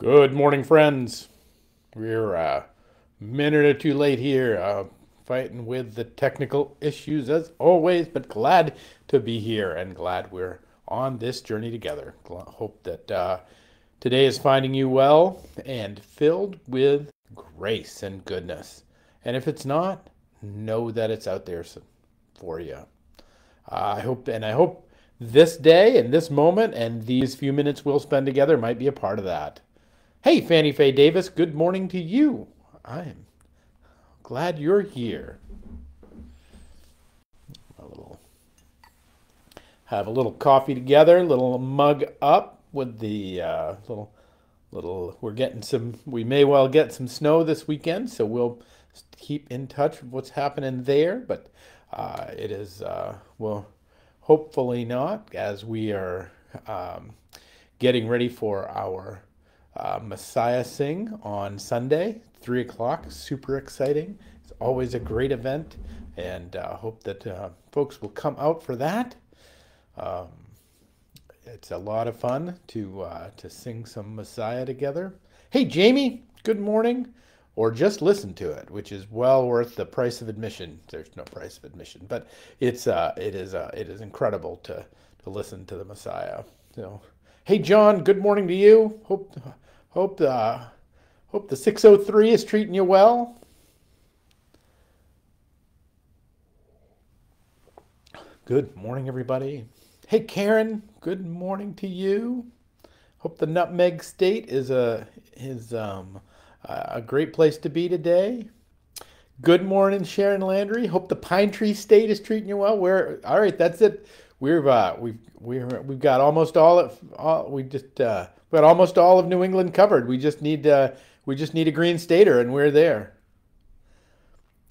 Good morning, friends. We're a minute or two late here, fighting with the technical issues as always, but glad to be here and glad we're on this journey together. Hope that today is finding you well and filled with grace and goodness. And if it's not, know that it's out there for you. I hope this day and this moment and these few minutes we'll spend together might be a part of that. Hey, Fannie Faye Davis, good morning to you. I'm glad you're here. A little, have a little coffee together, a little mug up with the we may well get some snow this weekend, so we'll keep in touch with what's happening there, but it is, well, hopefully not, as we are getting ready for our Messiah Sing on Sunday, 3 o'clock. Super exciting. It's always a great event, and hope that folks will come out for that. Um, it's a lot of fun to sing some Messiah together. Hey, Jamie, good morning. Or just listen to it, which is well worth the price of admission. There's no price of admission, but it is incredible to listen to the Messiah. So, hey, John, good morning to you. Hope the 603 is treating you well. Good morning, everybody. Hey, Karen, good morning to you. Hope the Nutmeg State is a great place to be today. Good morning, Sharon Landry. Hope the Pine Tree State is treating you well. All right, that's it. We've got almost almost all of New England covered. We just need a green stater, and we're there.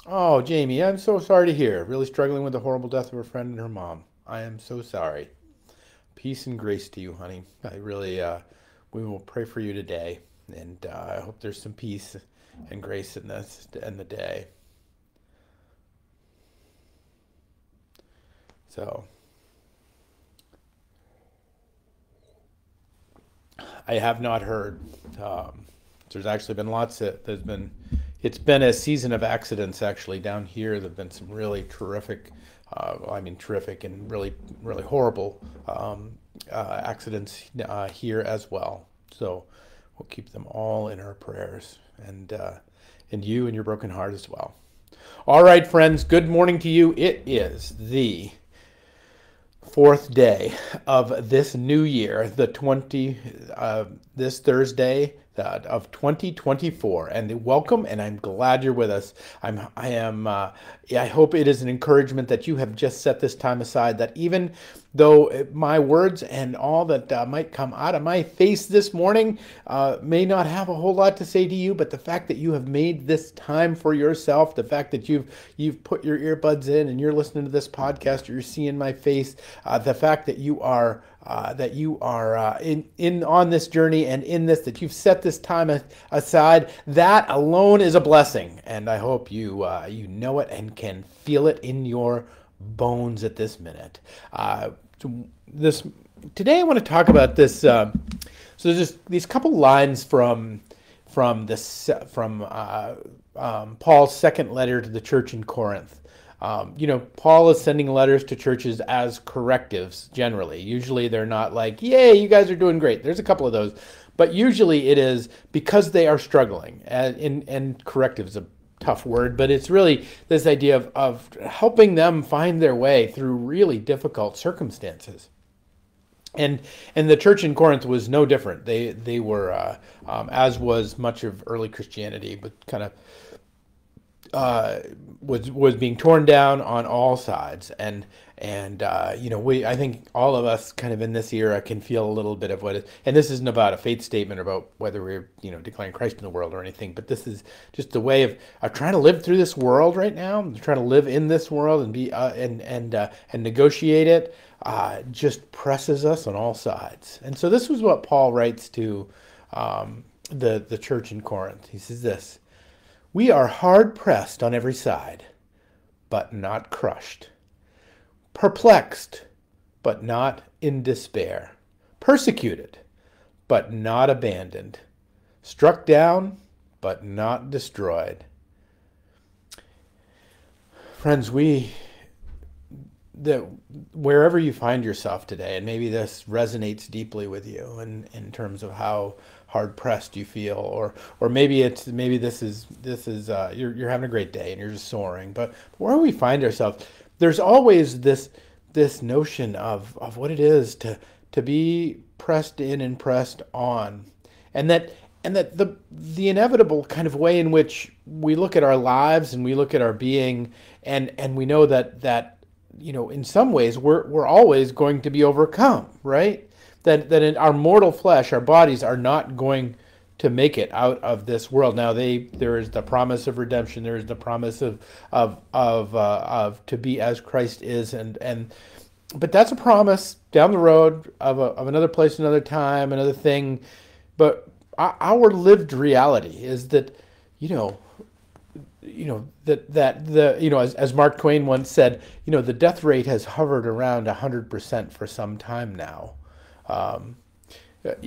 Oh, Jamie, I'm so sorry to hear. Really struggling with the horrible death of her friend and her mom. I am so sorry. Peace and grace to you, honey. I really, we will pray for you today, and I hope there's some peace and grace in this to end the day. So, I have not heard. There's actually been it's been a season of accidents actually down here. There've been some really terrific, terrific and really, really horrible accidents here as well. So we'll keep them all in our prayers, and you and your broken heart as well. All right, friends, good morning to you. It is the fourth day of this new year, this Thursday of 2024, and welcome, and I'm glad you're with us. I hope it is an encouragement that you have just set this time aside, that even though my words and all that might come out of my face this morning may not have a whole lot to say to you, but the fact that you have made this time for yourself, the fact that you've put your earbuds in and you're listening to this podcast, or you're seeing my face, the fact that you are in on this journey, and in this, that you've set this time aside, that alone is a blessing, and I hope you know it and can feel it in your bones at this minute. Today I want to talk about this. So there's just these couple lines from Paul's second letter to the church in Corinth. Paul is sending letters to churches as correctives generally. Usually they're not like, yay, you guys are doing great. There's a couple of those. But usually it is because they are struggling. And corrective is a tough word, but it's really this idea of helping them find their way through really difficult circumstances. And the church in Corinth was no different. They were, as was much of early Christianity, but kind of was being torn down on all sides, and I think all of us kind of in this era can feel a little bit of and this isn't about a faith statement about whether we're declaring Christ in the world or anything, but this is just a way of trying to live through this world right now, trying to live in this world and be and negotiate it. Just presses us on all sides. And so this was what Paul writes to the church in Corinth. He says this: "We are hard pressed on every side, but not crushed. Perplexed, but not in despair. Persecuted, but not abandoned. struck down, but not destroyed. Friends, wherever you find yourself today, and maybe this resonates deeply with you in terms of how hard pressed you feel, or maybe this is you're having a great day and you're just soaring. But wherever we find ourselves, there's always this notion of what it is to be pressed in and pressed on, and that the inevitable kind of way in which we look at our lives and we look at our being, and we know that in some ways we're always going to be overcome, right? That in our mortal flesh, our bodies are not going to make it out of this world. Now there is the promise of redemption. There is the promise of to be as Christ is, but that's a promise down the road of another place, another time, another thing. But our lived reality is that as Mark Twain once said, the death rate has hovered around 100% for some time now. We're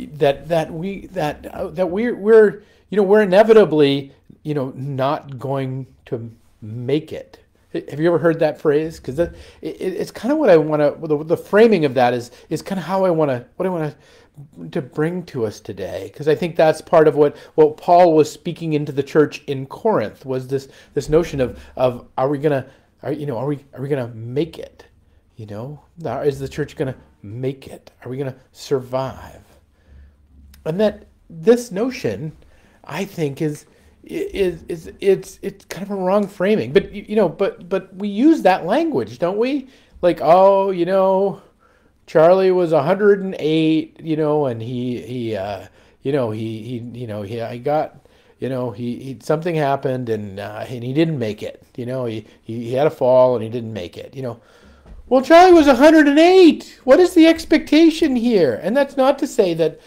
inevitably not going to make it. Have you ever heard that phrase? Because it's kind of what I want to. The framing of that is kind of how I want to bring to us today, because I think that's part of what Paul was speaking into the church in Corinth, was this notion of are we gonna make it? Is the church gonna make it? Are we gonna survive? And that this notion, I think, is it's kind of a wrong framing. But we use that language, don't we? Like, Charlie was 108, and something happened, and he didn't make it. He had a fall and he didn't make it. Well, Charlie was 108. What is the expectation here? And that's not to say that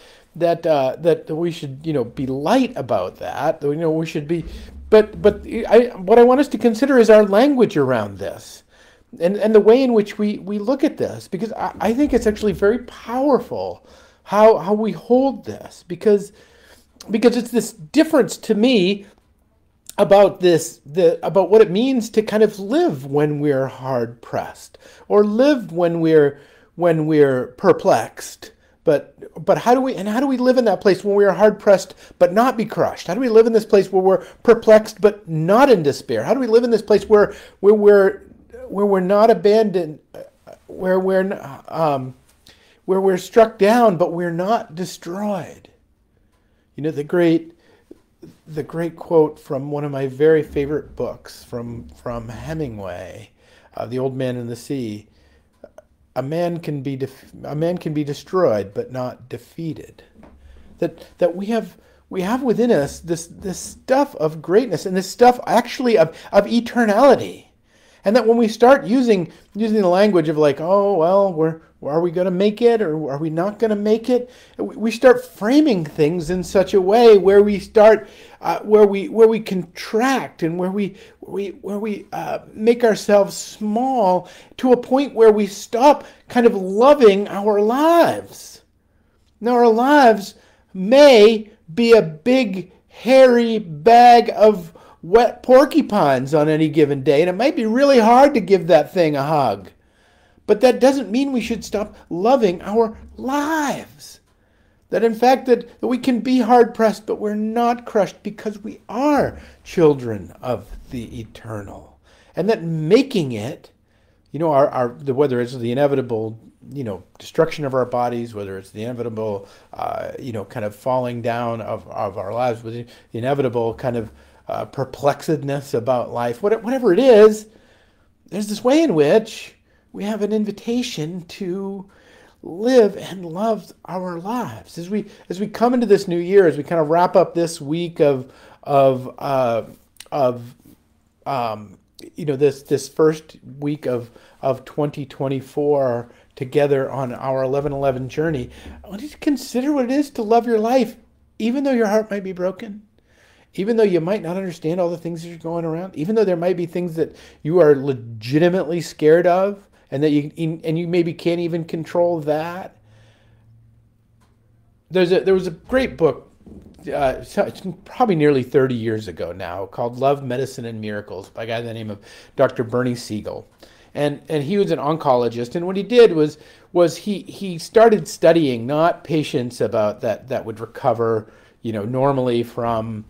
we should be light about that. We should be, but what I want us to consider is our language around this. And the way in which we look at this, because I think it's actually very powerful how we hold this, because it's this difference to me about what it means to kind of live when we're hard pressed, or live when we're perplexed. But how do we live in that place when we are hard pressed but not be crushed? How do we live in this place where we're perplexed but not in despair? How do we live in this place where we're not abandoned, where we're struck down, but we're not destroyed? The great quote from one of my very favorite books from Hemingway, The Old Man and the Sea. A man can be destroyed, but not defeated. That we have within us this stuff of greatness, and this stuff actually of eternality. And that when we start using the language of like, are we going to make it, or are we not going to make it? We start framing things in such a way where we start, where we contract, and where we make ourselves small to a point where we stop kind of loving our lives. Now, our lives may be a big, hairy bag of wet porcupines on any given day, and it might be really hard to give that thing a hug. But that doesn't mean we should stop loving our lives. That in fact that we can be hard pressed, but we're not crushed, because we are children of the eternal. And that making it, whether it's the inevitable, destruction of our bodies, whether it's the inevitable, kind of falling down of our lives, with the inevitable kind of perplexedness about life, whatever it is, there's this way in which we have an invitation to live and love our lives as we come into this new year, as we kind of wrap up this week of this first week of 2024 together on our 11:11 journey. I want you to consider what it is to love your life, even though your heart might be broken. Even though you might not understand all the things that are going around, even though there might be things that you are legitimately scared of, and that you maybe can't even control that. There was a great book it's probably nearly 30 years ago now, called Love, Medicine, and Miracles by a guy by the name of Dr. Bernie Siegel. And he was an oncologist, and what he did was he started studying not patients about that would recover, normally from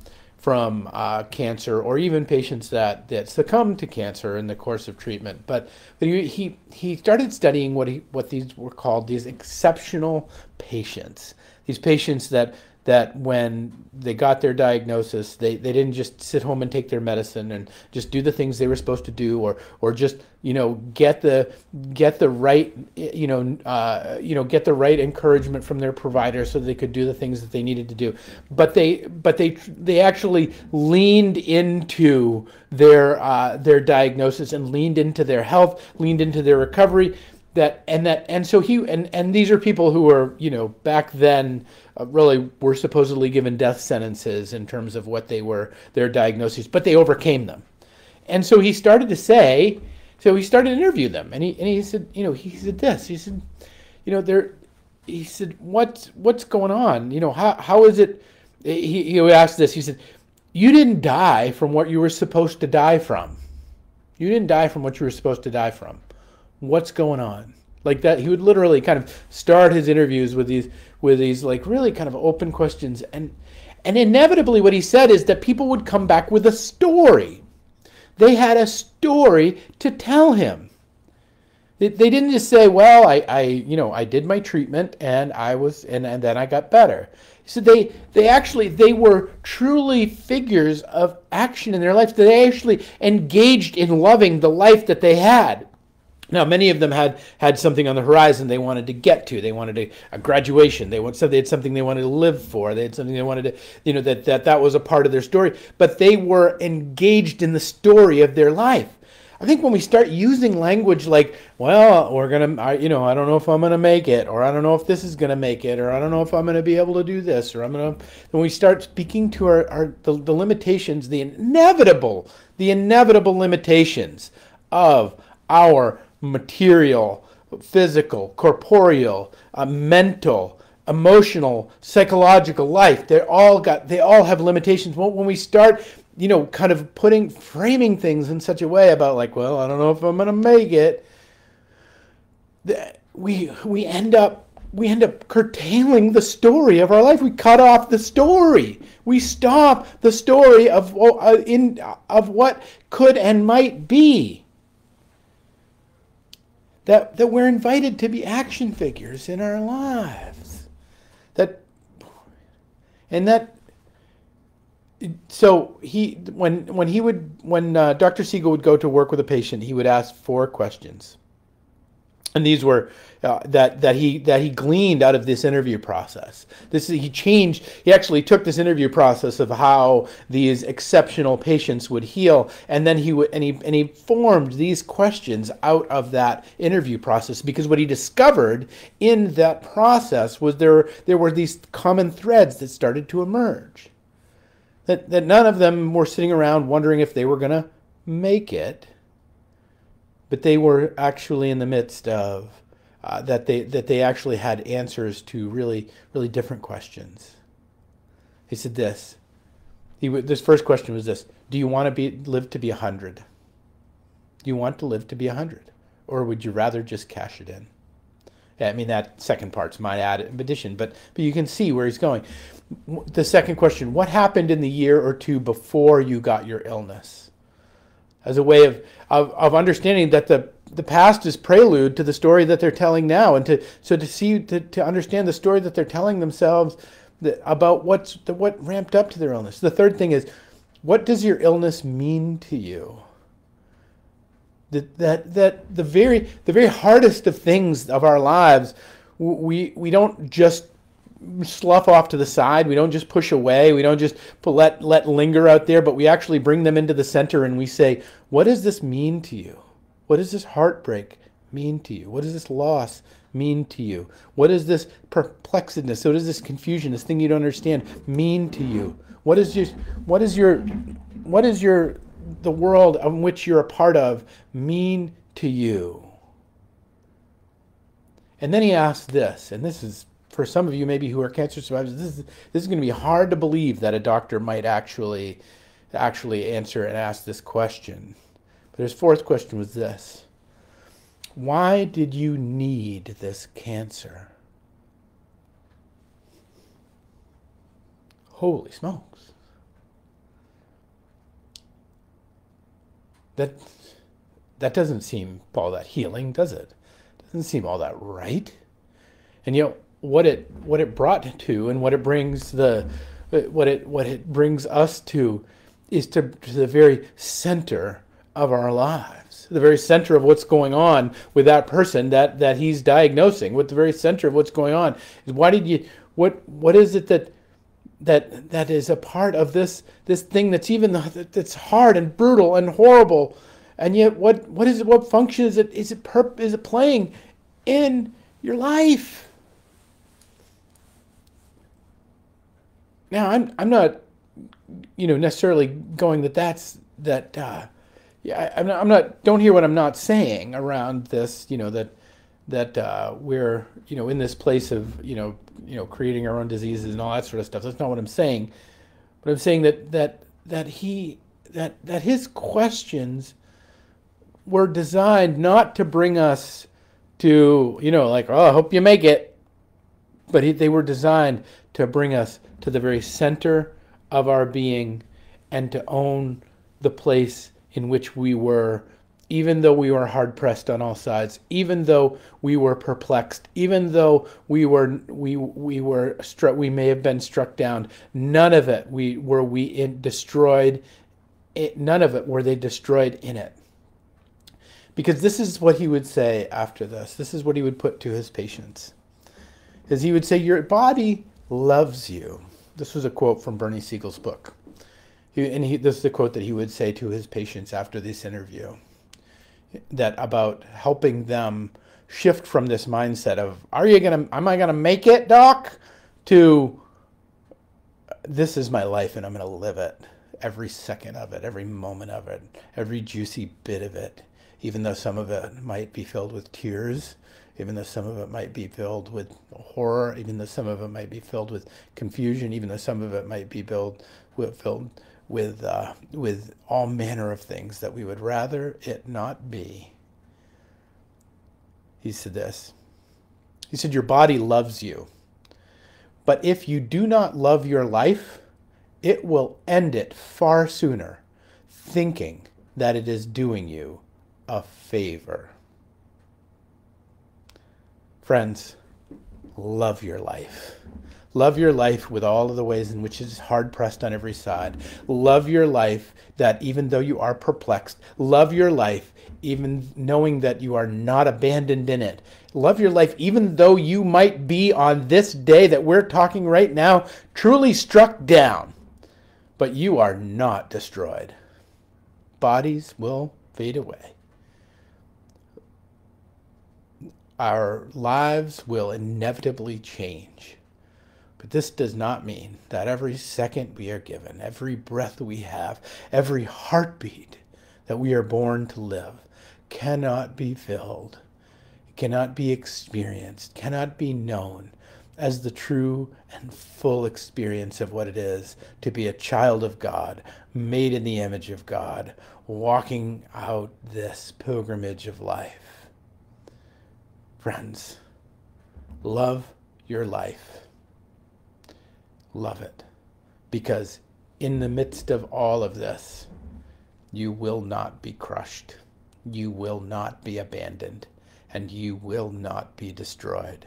cancer, or even patients that succumb to cancer in the course of treatment. But he started studying what these were called, these exceptional patients. These patients that when they got their diagnosis, they didn't just sit home and take their medicine and just do the things they were supposed to do, or just get the right get the right encouragement from their provider so they could do the things that they needed to do. But they actually leaned into their diagnosis and leaned into their health, leaned into their recovery. So these are people who were, back then really were supposedly given death sentences in terms of what their diagnoses, but they overcame them. And so he started to interview them, and he said, what's going on? How is it? He asked this. He said, you didn't die from what you were supposed to die from. You didn't die from what you were supposed to die from. What's going on? Like that, he would literally kind of start his interviews with these like really kind of open questions, and inevitably what he said is that people would come back with a story. They had a story to tell him. They didn't just say, well, I did my treatment and and then I got better. So they were truly figures of action in their life. They actually engaged in loving the life that they had. Now, many of them had something on the horizon they wanted to get to. They wanted a graduation. They had something they wanted to live for. They had something they wanted to, that was a part of their story. But they were engaged in the story of their life. I think when we start using language like, well, I don't know if I'm going to make it, or I don't know if this is going to make it, or I don't know if I'm going to be able to do this, or when we start speaking to the limitations, the inevitable limitations of our material, physical, corporeal, mental, emotional, psychological life. They all have limitations. When we start, kind of framing things in such a way about like, well, I don't know if I'm going to make it, we end up curtailing the story of our life. We cut off the story. We stop the story of what could and might be. That we're invited to be action figures in our lives. So when Dr. Siegel would go to work with a patient, he would ask 4 questions. And these were that he gleaned out of this interview process. He actually took this interview process of how these exceptional patients would heal, and then he formed these questions out of that interview process, because what he discovered in that process was there were these common threads that started to emerge. That none of them were sitting around wondering if they were going to make it, but they were actually in the midst of that they actually had answers to really, really different questions. He said this. This first question was this: do you want to live to be 100? Do you want to live to be 100, or would you rather just cash it in? Yeah, I mean, that second part's my addition, but you can see where he's going. The second question: what happened in the year or two before you got your illness? As a way of understanding that the past is prelude to the story that they're telling now, and to understand the story that they're telling themselves about what ramped up to their illness. The third thing is, what does your illness mean to you? That the very hardest of things of our lives, we don't just slough off to the side. We don't just push away. We don't just let linger out there, but we actually bring them into the center and we say, what does this mean to you? What does this heartbreak mean to you? What does this loss mean to you? What is this perplexedness? What is this confusion, this thing you don't understand, mean to you? What is the world in which you're a part of mean to you? And then he asked this, and this is for some of you maybe who are cancer survivors, this is going to be hard to believe that a doctor might actually answer and ask this question. But his fourth question was this: why did you need this cancer? Holy smokes. That doesn't seem all that healing, does it? Doesn't seem all that right. And what it brought to, and what it brings what it brings us to, is to the very center of our lives, the very center of what's going on with that person that he's diagnosing. With the very center of what's going on is, what is it that is a part of this thing that's hard and brutal and horrible, and yet what is it? What function is it? Is it playing in your life? Now I'm not necessarily going I'm not. Don't hear what I'm not saying around this. That we're in this place of creating our own diseases and all that sort of stuff. That's not what I'm saying. But I'm saying that his questions were designed not to bring us to like, oh, I hope you make it, but they were designed to bring us to the very center of our being and to own the place in which we were, even though we were hard pressed on all sides, even though we were perplexed, even though we may have been struck down. None of it destroyed. None of it were they destroyed in it. Because this is what he would say after this. This is what he would put to his patients. Is he would say, your body loves you. This was a quote from Bernie Siegel's book. This is the quote that he would say to his patients after this interview, that about helping them shift from this mindset of, am I gonna make it, doc, to this is my life and I'm gonna live it, every second of it, every moment of it, every juicy bit of it, even though some of it might be filled with tears, even though some of it might be filled with horror, even though some of it might be filled with confusion, even though some of it might be filled with all manner of things that we would rather it not be. He said this. He said, your body loves you. But if you do not love your life, it will end it far sooner, thinking that it is doing you a favor. Friends, love your life. Love your life with all of the ways in which it is hard pressed on every side. Love your life that even though you are perplexed, love your life even knowing that you are not abandoned in it. Love your life even though you might be on this day that we're talking right now truly struck down. But you are not destroyed. Bodies will fade away. Our lives will inevitably change. But this does not mean that every second we are given, every breath we have, every heartbeat that we are born to live cannot be filled, cannot be experienced, cannot be known as the true and full experience of what it is to be a child of God, made in the image of God, walking out this pilgrimage of life. Friends, love your life. Love it, because in the midst of all of this, you will not be crushed, you will not be abandoned, and you will not be destroyed.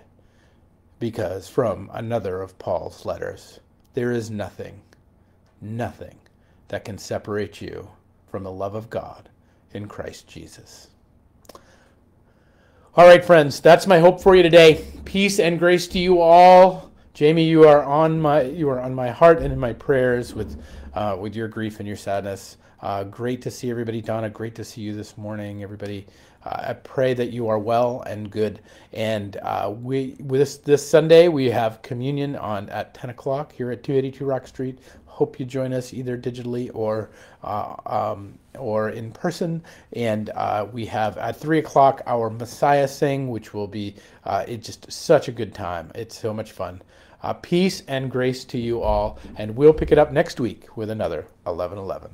Because from another of Paul's letters, there is nothing that can separate you from the love of God in Christ Jesus. All right, friends, that's my hope for you today. Peace and grace to you all. Jamie, you are on my heart and in my prayers with your grief and your sadness. Great to see everybody. Donna, great to see you this morning, everybody. I pray that you are well and good. And this Sunday we have communion at 10 o'clock here at 282 Rock Street. hope you join us either digitally or in person. And we have at 3 o'clock our Messiah Sing, which will be it's just such a good time. It's so much fun. Peace and grace to you all, and we'll pick it up next week with another 11:11.